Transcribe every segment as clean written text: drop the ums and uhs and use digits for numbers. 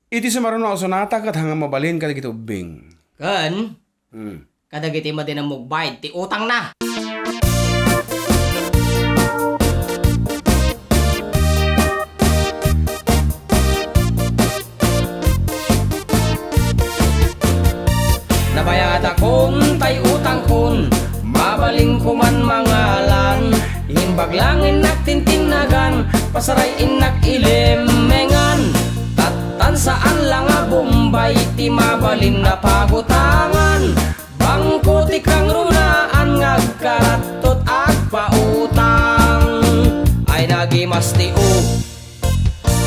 Iti sumaruno ako sonata kat hanga mabalin ka dagiti ubing. Kan, Hmm. kadagiti mo din ang mugbayad, ti utang na. Nabayad akong tay utang kon, mabaling ko man mangalan. Himbag lang inak tintinagan, pasaray inak ilimengan. Tatan saan lang nga Bombay, ti mabalin na pagutangan. Bangko ti kang runaan, ngagkaratot agpautang. Ay nagimas ti o,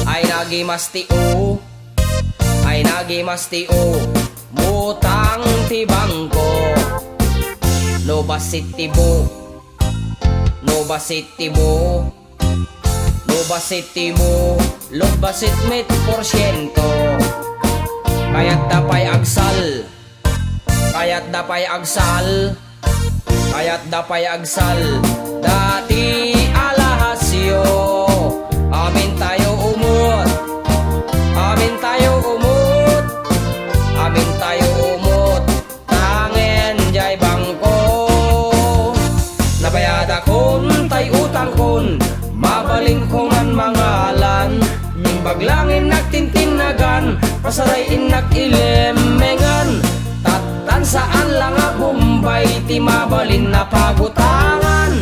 ay nagimas ti o, ay nagimas ti o. Mutang ti bangko, no basit ti bo, no basit ti bo, no basit ti mo, lo basit met porsyento. Kaya't dapay agsal, kaya't dapay agsal, kaya't dapay agsal. Dati alahasyo, amin tayo umot, amin tayo umot, amin tayo umot, tangen jay bangko. Nabayad akon tay utang kon, mabaling ko man mangalan. Himbag lang inak tintinagan, pasaray inak ilimengan. Tatan saan lang nga Bombay, ti mabalin na pagutangan.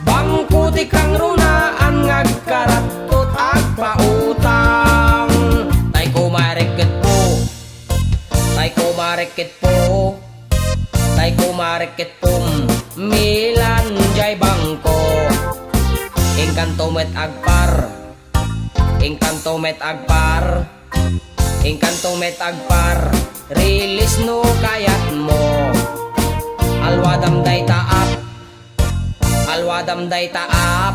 Bangko ti kang runaan, ngagkaratot agpautang. Tay ko mareket po, tay ko mareket po, tay ko mareket po, milan jay bangko. Engkanto met agpar, engkanto met agpar, engkanto met agpar. Release no kayat mo, alwadam day taap, alwadam day taap,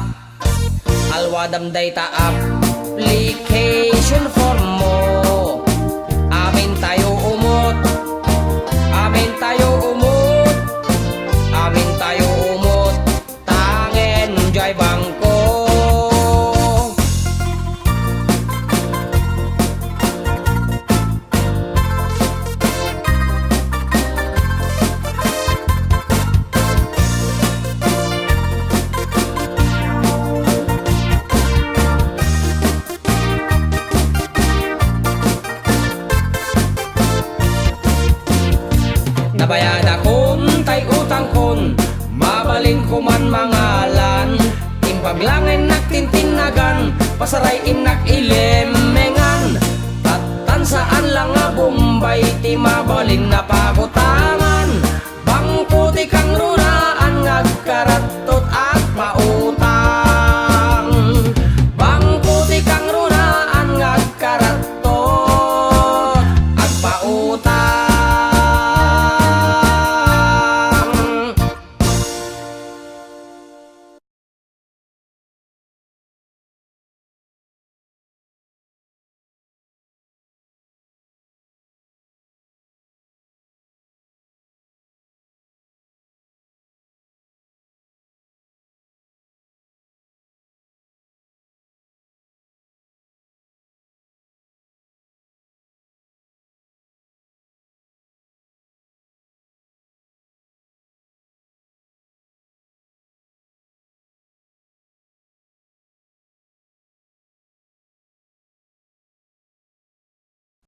alwadam day taap. Application form mo, amin tayo umot, amin tayo umot, amin tayo umot, tangen jay bangko. Nabayad akon tay utang kon, mabalin ko man mangalan. Imbag lang inak tintinagan, pasaray inak ilimengan. Tatan saan lang nga Bombay, ti mabalin na